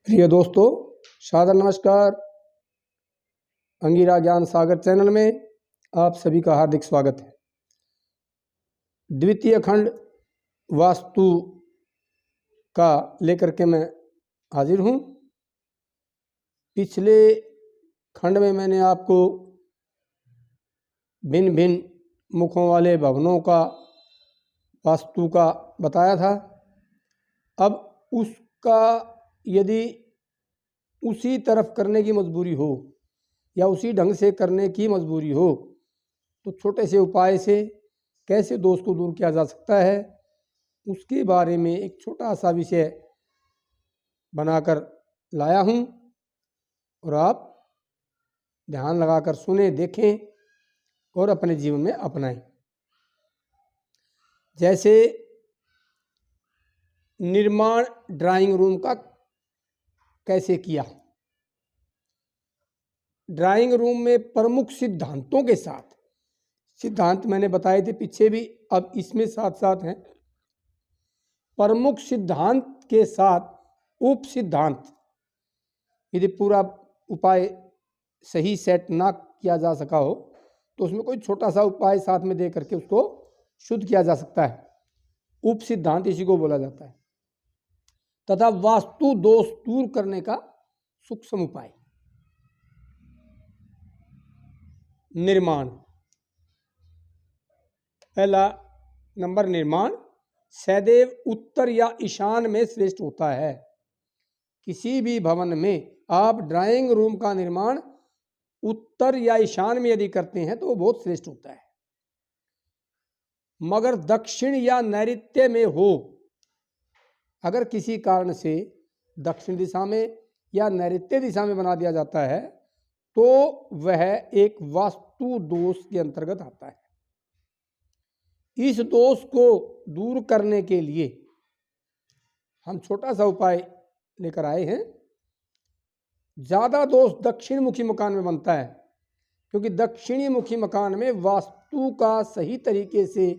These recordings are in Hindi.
प्रिय दोस्तों, सादर नमस्कार। अंगिरा ज्ञान सागर चैनल में आप सभी का हार्दिक स्वागत है। द्वितीय खंड वास्तु का लेकर के मैं हाजिर हूँ। पिछले खंड में मैंने आपको भिन्न भिन्न मुखों वाले भवनों का वास्तु का बताया था। अब उसका यदि उसी तरफ करने की मजबूरी हो या उसी ढंग से करने की मजबूरी हो तो छोटे से उपाय से कैसे दोष को दूर किया जा सकता है, उसके बारे में एक छोटा सा विषय बनाकर लाया हूँ और आप ध्यान लगाकर सुने, देखें और अपने जीवन में अपनाएं। जैसे निर्माण ड्राइंग रूम का कैसे किया। ड्राइंग रूम में प्रमुख सिद्धांतों के साथ, सिद्धांत मैंने बताए थे पीछे भी, अब इसमें साथ साथ हैं प्रमुख सिद्धांत के साथ उप सिद्धांत। यदि पूरा उपाय सही सेट ना किया जा सका हो तो उसमें कोई छोटा सा उपाय साथ में दे करके उसको शुद्ध किया जा सकता है। उप सिद्धांत इसी को बोला जाता है। तथा वास्तु दोष दूर करने का सूक्ष्म उपाय। निर्माण, पहला नंबर, निर्माण सदैव उत्तर या ईशान में श्रेष्ठ होता है। किसी भी भवन में आप ड्राइंग रूम का निर्माण उत्तर या ईशान में यदि करते हैं तो वो बहुत श्रेष्ठ होता है। मगर दक्षिण या नैऋत्य में हो, अगर किसी कारण से दक्षिण दिशा में या नैऋत्य दिशा में बना दिया जाता है तो वह एक वास्तु दोष के अंतर्गत आता है। इस दोष को दूर करने के लिए हम छोटा सा उपाय लेकर आए हैं। ज़्यादा दोष दक्षिण मुखी मकान में बनता है, क्योंकि दक्षिणी मुखी मकान में वास्तु का सही तरीके से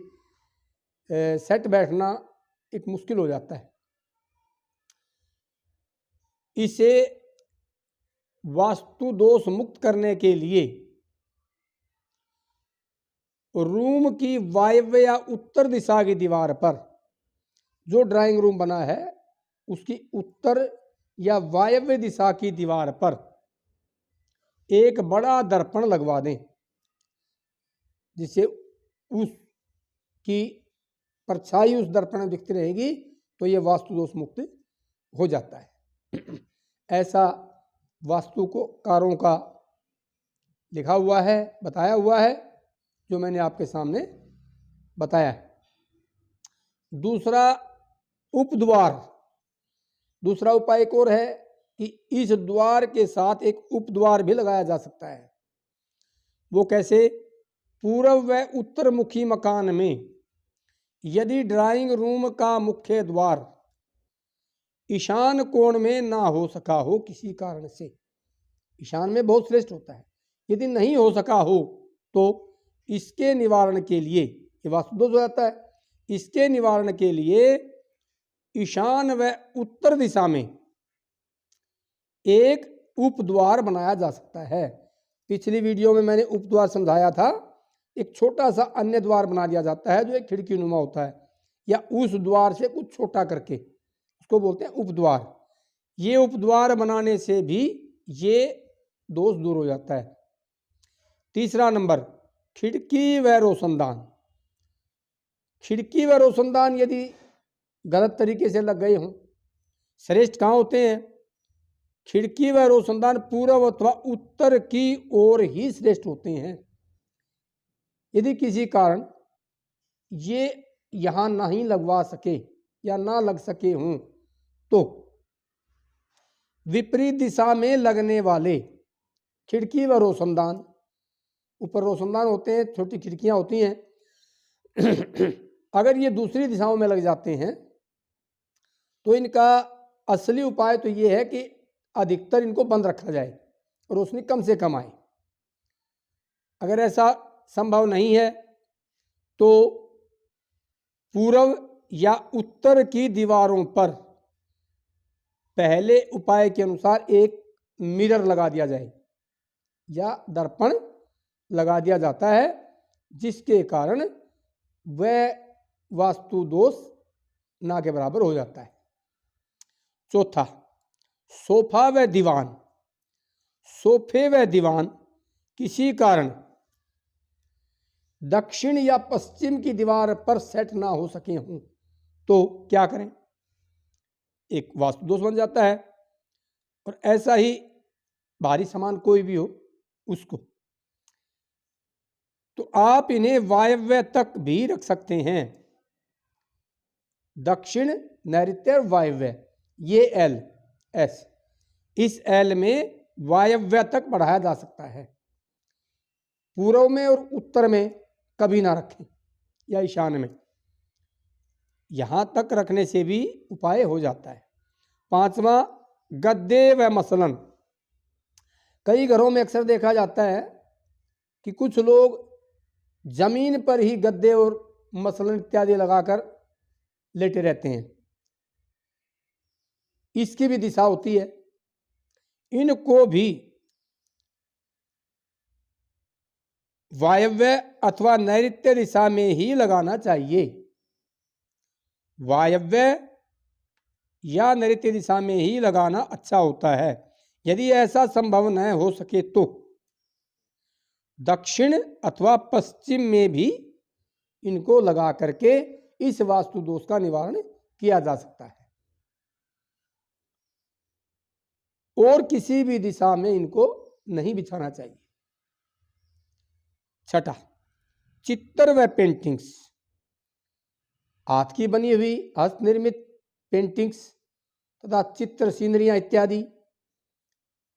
सेट बैठना एक मुश्किल हो जाता है। इसे वास्तु दोष मुक्त करने के लिए रूम की वायव्य या उत्तर दिशा की दीवार पर, जो ड्राइंग रूम बना है उसकी उत्तर या वायव्य दिशा की दीवार पर एक बड़ा दर्पण लगवा दें, जिससे उसकी परछाई उस दर्पण में दिखती रहेगी तो यह वास्तु दोष मुक्त हो जाता है। ऐसा वास्तु को कारों का लिखा हुआ है, बताया हुआ है, जो मैंने आपके सामने बताया है। दूसरा उपद्वार, दूसरा उपाय एक और है कि इस द्वार के साथ एक उपद्वार भी लगाया जा सकता है। वो कैसे? पूर्व व उत्तर मुखी मकान में यदि ड्राइंग रूम का मुख्य द्वार ईशान कोण में ना हो सका हो किसी कारण से, ईशान में बहुत श्रेष्ठ होता है, यदि नहीं हो सका हो तो इसके निवारण के लिए, ये वास्तु दोष हो जाता है, इसके निवारण के लिए ईशान व उत्तर दिशा में एक उपद्वार बनाया जा सकता है। पिछली वीडियो में मैंने उपद्वार समझाया था। एक छोटा सा अन्य द्वार बना दिया जाता है जो एक खिड़की नुमा होता है, या उस द्वार से कुछ छोटा करके, उसको बोलते हैं उपद्वार। ये उपद्वार बनाने से भी ये दोष दूर हो जाता है। तीसरा नंबर, खिड़की व रोशनदान। खिड़की व रोशनदान यदि गलत तरीके से लग गए हों, श्रेष्ठ कहाँ होते हैं? खिड़की व रोशनदान पूर्व अथवा उत्तर की ओर ही श्रेष्ठ होते हैं। यदि किसी कारण ये यहाँ नहीं लगवा सके या ना लग सके हों तो विपरीत दिशा में लगने वाले खिड़की व रोशनदान, ऊपर रोशनदान होते हैं, छोटी खिड़कियां होती हैं, अगर ये दूसरी दिशाओं में लग जाते हैं तो इनका असली उपाय तो ये है कि अधिकतर इनको बंद रखा जाए, रोशनी कम से कम आए। अगर ऐसा संभव नहीं है तो पूर्व या उत्तर की दीवारों पर पहले उपाय के अनुसार एक मिरर लगा दिया जाए या दर्पण लगा दिया जाता है, जिसके कारण वह वास्तु दोष ना के बराबर हो जाता है। चौथा, सोफा व दीवान। सोफे व दीवान किसी कारण दक्षिण या पश्चिम की दीवार पर सेट ना हो सके हों तो क्या करें? एक वास्तु दोष बन जाता है। और ऐसा ही भारी सामान कोई भी हो उसको, तो आप इन्हें वायव्य तक भी रख सकते हैं। दक्षिण, नैऋत्य, वायव्य, ये एल एस, इस एल में वायव्य तक बढ़ाया जा सकता है। पूर्व में और उत्तर में कभी ना रखें या ईशान में, यहां तक रखने से भी उपाय हो जाता है। पांचवा, गद्दे व मसलन। कई घरों में अक्सर देखा जाता है कि कुछ लोग जमीन पर ही गद्दे और मसलन इत्यादि लगाकर लेटे रहते हैं। इसकी भी दिशा होती है, इनको भी वायव्य अथवा नैऋत्य दिशा में ही लगाना चाहिए। वायव्य या नैऋत्य दिशा में ही लगाना अच्छा होता है। यदि ऐसा संभव न हो सके तो दक्षिण अथवा पश्चिम में भी इनको लगा करके इस वास्तु दोष का निवारण किया जा सकता है। और किसी भी दिशा में इनको नहीं बिछाना चाहिए। छठा, चित्र व पेंटिंग्स। हाथ की बनी हुई हस्त निर्मित पेंटिंग्स तथा चित्र, सीनरियां इत्यादि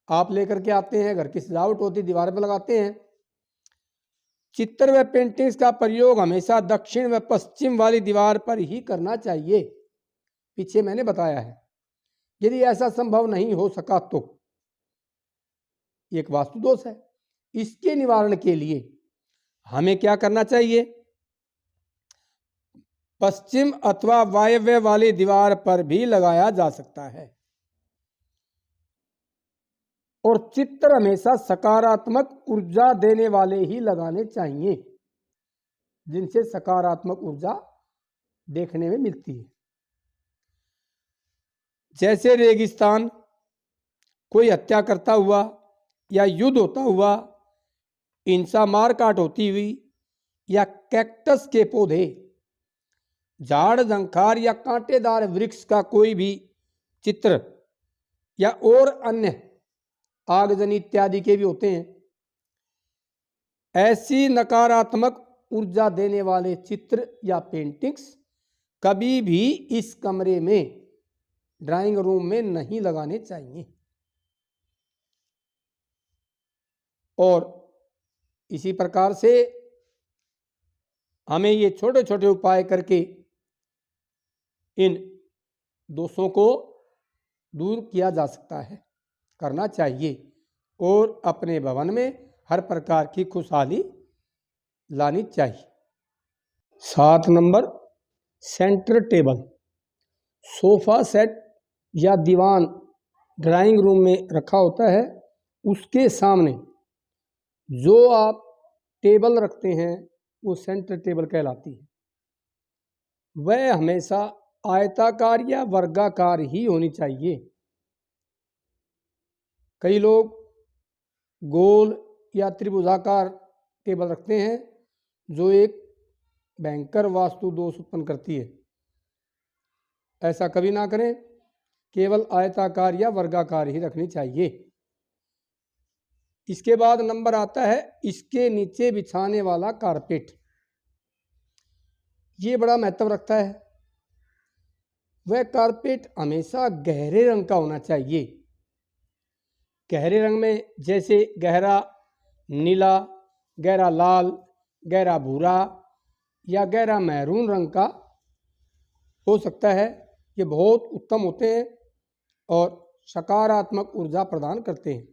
आप लेकर के आते हैं, घर की सजावट होती, दीवार पर लगाते हैं। चित्र व पेंटिंग्स का प्रयोग हमेशा दक्षिण व पश्चिम वाली दीवार पर ही करना चाहिए। पीछे मैंने बताया है। यदि ऐसा संभव नहीं हो सका तो एक वास्तु दोष है। इसके निवारण के लिए हमें क्या करना चाहिए? पश्चिम अथवा वायव्य वाली दीवार पर भी लगाया जा सकता है। और चित्र हमेशा सकारात्मक ऊर्जा देने वाले ही लगाने चाहिए, जिनसे सकारात्मक ऊर्जा देखने में मिलती है। जैसे रेगिस्तान, कोई हत्या करता हुआ या युद्ध होता हुआ, हिंसा मारकाट होती हुई, या कैक्टस के पौधे, झाड़ झंखार या कांटेदार वृक्ष का कोई भी चित्र, या और अन्य आगजनी इत्यादि के भी होते हैं। ऐसी नकारात्मक ऊर्जा देने वाले चित्र या पेंटिंग्स कभी भी इस कमरे में, ड्राइंग रूम में नहीं लगाने चाहिए। और इसी प्रकार से हमें ये छोटे छोटे उपाय करके इन दोषों को दूर किया जा सकता है, करना चाहिए, और अपने भवन में हर प्रकार की खुशहाली लानी चाहिए। 7 number, centre table. Sofa set या दीवान ड्राइंग रूम में रखा होता है, उसके सामने जो आप टेबल रखते हैं वो सेंटर टेबल कहलाती है। वह हमेशा आयताकार या वर्गाकार ही होनी चाहिए। कई लोग गोल या त्रिभुजाकार टेबल रखते हैं, जो एक भयंकर वास्तु दोष उत्पन्न करती है। ऐसा कभी ना करें, केवल आयताकार या वर्गाकार ही रखनी चाहिए। इसके बाद नंबर आता है इसके नीचे बिछाने वाला कारपेट। ये बड़ा महत्व रखता है। वह कारपेट हमेशा गहरे रंग का होना चाहिए। गहरे रंग में जैसे गहरा नीला, गहरा लाल, गहरा भूरा या गहरा मैरून रंग का हो सकता है। ये बहुत उत्तम होते हैं और सकारात्मक ऊर्जा प्रदान करते हैं।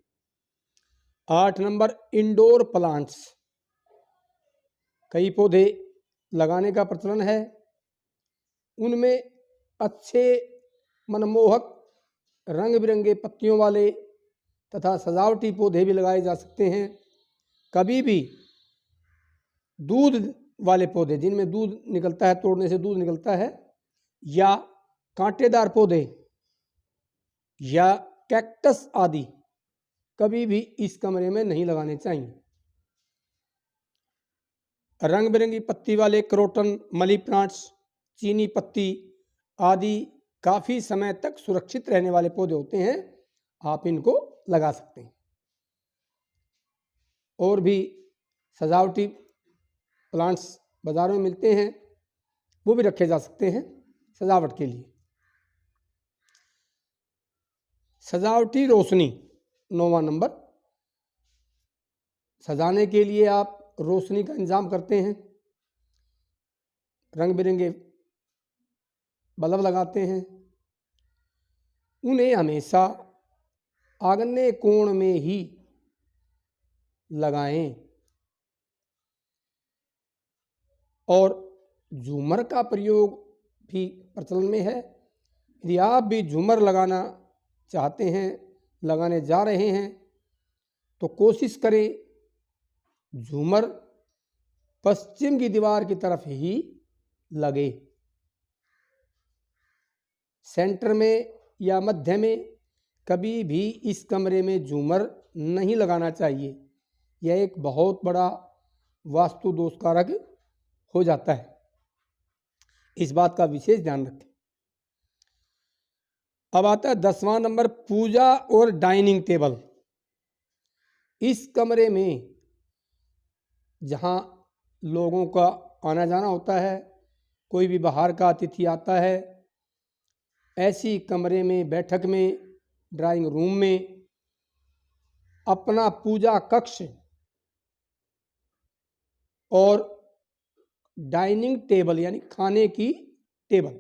8 नंबर, इंडोर प्लांट्स। कई पौधे लगाने का प्रचलन है। उनमें अच्छे मनमोहक रंग बिरंगे पत्तियों वाले तथा सजावटी पौधे भी लगाए जा सकते हैं। कभी भी दूध वाले पौधे जिनमें दूध निकलता है, तोड़ने से दूध निकलता है, या कांटेदार पौधे या कैक्टस आदि कभी भी इस कमरे में नहीं लगाने चाहिए। रंग बिरंगी पत्ती वाले क्रोटन, मनी प्लांट्स, चीनी पत्ती आदि काफ़ी समय तक सुरक्षित रहने वाले पौधे होते हैं, आप इनको लगा सकते हैं। और भी सजावटी प्लांट्स बाज़ार में मिलते हैं, वो भी रखे जा सकते हैं सजावट के लिए। सजावटी रोशनी 9वां नंबर, सजाने के लिए आप रोशनी का इंतजाम करते हैं, रंग बिरंगे बल्ब लगाते हैं। उन्हें हमेशा आग्नेय कोण में ही लगाएं। और झूमर का प्रयोग भी प्रचलन में है। यदि आप भी झूमर लगाना चाहते हैं, लगाने जा रहे हैं, तो कोशिश करें झूमर पश्चिम की दीवार की तरफ ही लगे। सेंटर में या मध्य में कभी भी इस कमरे में झूमर नहीं लगाना चाहिए। यह एक बहुत बड़ा वास्तु दोष कारक हो जाता है, इस बात का विशेष ध्यान रखें। अब आता है 10वां नंबर, पूजा और डाइनिंग टेबल। इस कमरे में जहाँ लोगों का आना जाना होता है, कोई भी बाहर का अतिथि आता है, ऐसी कमरे में, बैठक में, ड्राइंग रूम में अपना पूजा कक्ष और डाइनिंग टेबल यानी खाने की टेबल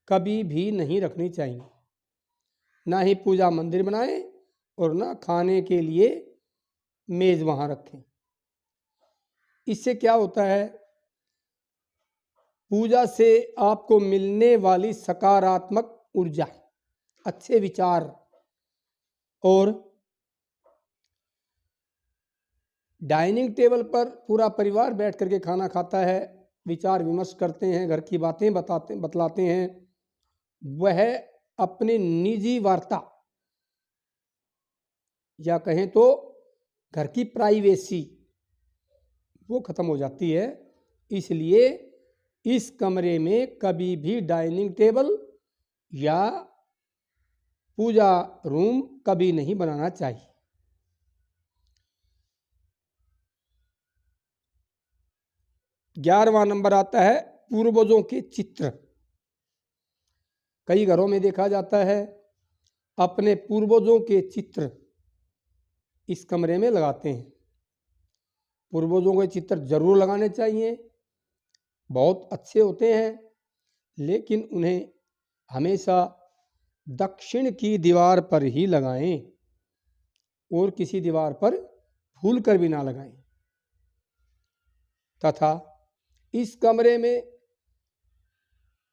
कभी भी नहीं रखनी चाहिए। ना ही पूजा मंदिर बनाएं और ना खाने के लिए मेज वहां रखें। इससे क्या होता है, पूजा से आपको मिलने वाली सकारात्मक ऊर्जा, अच्छे विचार और डाइनिंग टेबल पर पूरा परिवार बैठ करके खाना खाता है, विचार विमर्श करते हैं, घर की बातें बतलाते हैं, वह अपनी निजी वार्ता या कहें तो घर की प्राइवेसी वो खत्म हो जाती है। इसलिए इस कमरे में कभी भी डाइनिंग टेबल या पूजा रूम कभी नहीं बनाना चाहिए। ग्यारहवां नंबर आता है पूर्वजों के चित्र। कई घरों में देखा जाता है अपने पूर्वजों के चित्र इस कमरे में लगाते हैं। पूर्वजों के चित्र जरूर लगाने चाहिए, बहुत अच्छे होते हैं, लेकिन उन्हें हमेशा दक्षिण की दीवार पर ही लगाएं और किसी दीवार पर भूल कर भी ना लगाएं। तथा इस कमरे में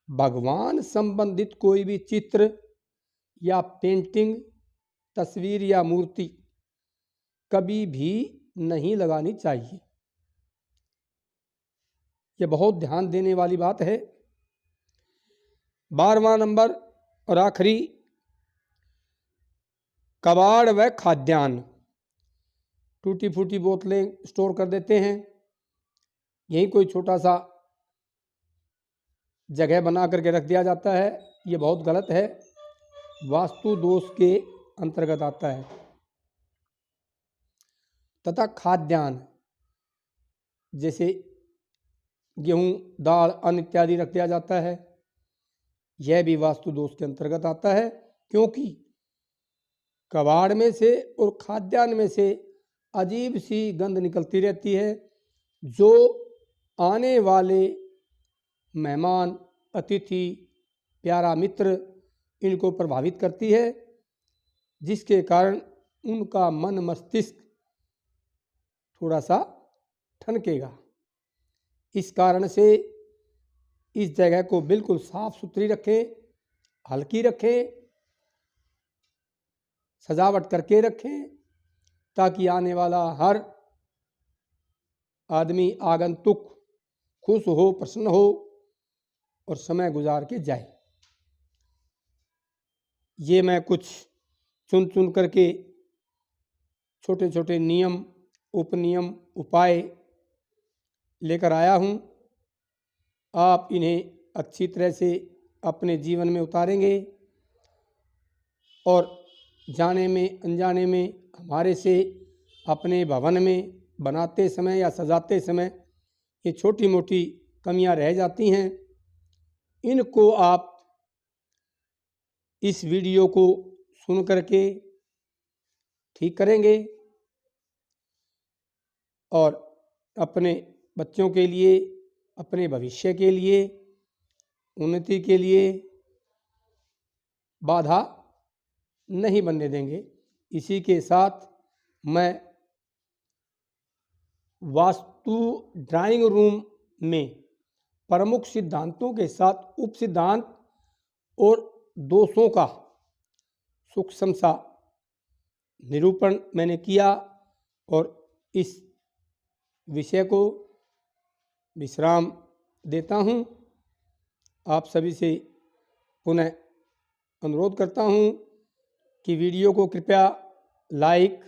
भगवान संबंधित कोई भी चित्र या पेंटिंग, तस्वीर या मूर्ति कभी भी नहीं लगानी चाहिए। यह बहुत ध्यान देने वाली बात है। 12वां नंबर और आखिरी, कबाड़ व खाद्यान्न। टूटी फूटी बोतलें स्टोर कर देते हैं, यही कोई छोटा सा जगह बना करके रख दिया जाता है। ये बहुत गलत है, वास्तु दोष के अंतर्गत आता है। तथा खाद्यान्न जैसे गेहूं, दाल, अन्न इत्यादि रख दिया जाता है, यह भी वास्तु दोष के अंतर्गत आता है, क्योंकि कबाड़ में से और खाद्यान्न में से अजीब सी गंध निकलती रहती है, जो आने वाले मेहमान, अतिथि, प्यारा मित्र इनको प्रभावित करती है, जिसके कारण उनका मन मस्तिष्क थोड़ा सा ठनकेगा। इस कारण से इस जगह को बिल्कुल साफ सुथरी रखें, हल्की रखें सजावट करके रखें ताकि आने वाला हर आदमी आगंतुक खुश हो, प्रसन्न हो और समय गुजार के जाए। ये मैं कुछ चुन करके छोटे छोटे नियम, उपनियम, उपाय लेकर आया हूँ। आप इन्हें अच्छी तरह से अपने जीवन में उतारेंगे और जाने में अनजाने में हमारे से अपने भवन में बनाते समय या सजाते समय ये छोटी मोटी कमियां रह जाती हैं। इनको आप इस वीडियो को सुन करके ठीक करेंगे और अपने बच्चों के लिए, अपने भविष्य के लिए, उन्नति के लिए बाधा नहीं बनने देंगे। इसी के साथ मैं वास्तु ड्राइंग रूम में प्रमुख सिद्धांतों के साथ उप सिद्धांत और दोषों का सूक्ष्म सा निरूपण मैंने किया और इस विषय को विश्राम देता हूँ। आप सभी से पुनः अनुरोध करता हूँ कि वीडियो को कृपया लाइक,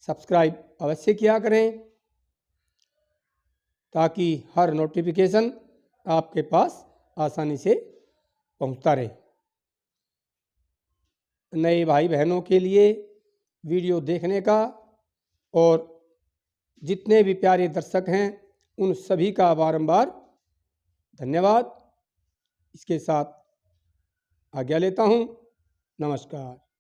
सब्सक्राइब अवश्य किया करें ताकि हर नोटिफिकेशन आपके पास आसानी से पहुंचता रहे। नए भाई बहनों के लिए वीडियो देखने का और जितने भी प्यारे दर्शक हैं उन सभी का बारंबार धन्यवाद। इसके साथ आज्ञा लेता हूं। नमस्कार।